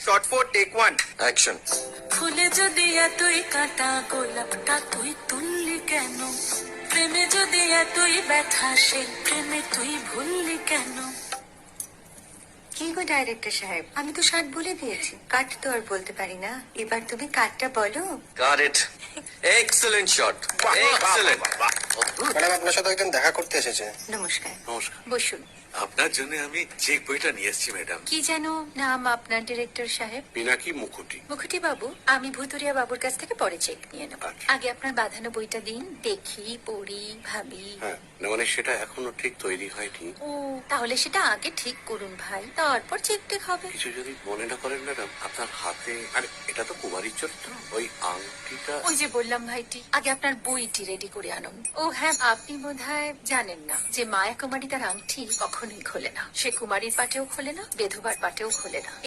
Short 4 take 1 action. ফুলে যদি এতই কাটা গোলাপটা তুই তুললি কেন? প্রেমে যদি এতই ব্যথা সেই প্রেমে তুই ভুললি কেন? কি গো ডাইরেক্টর সাহেব, আমি তো 60 বলে দিয়েছি, কাট তো আর বলতে পারি না, এবার তুমি কাটটা বলো। Got it. Excellent shot, excellent. Madam আপনার সাথে একজন দেখা করতে এসেছে। নমস্কার, নমস্কার। বসুন। আপনার জন্য আমি চেক বইটা নিয়ে এসেছি ম্যাডাম। কি যেন নাম আপনার ডিরেক্টর সাহেব? পিনাকি মুখোটি। মুখুটি বাবু, আমি ভুতুরিয়া বাবুর কাছ থেকে পরে চেক নিয়ে নেব। আচ্ছা। আগে আপনার বাঁধানো বইটা দিন, দেখি, পড়ি, ভাবি। হ্যাঁ, না মানে সেটা এখনো ঠিক তৈরি হয়নি। ও, তাহলে সেটা আগে ঠিক করুন ভাই, তারপর চেক টেক হবে। কিছু যদি মনে না করেন ম্যাডাম, আপনার হাতে, আরে এটা তো কুমারীর চরিত্র, ওই আংটিটা। ওই যে বললাম ভাইটি, আগে আপনার বইটি রেডি করে আনুন। ও হ্যাঁ, আপনি বোধহয় জানেন না যে মায়া কুমারী তার আংটি কখনোই খোলে না। সে কুমারীর পাটেও খোলে না, বেধবার পাটেও খোলে না।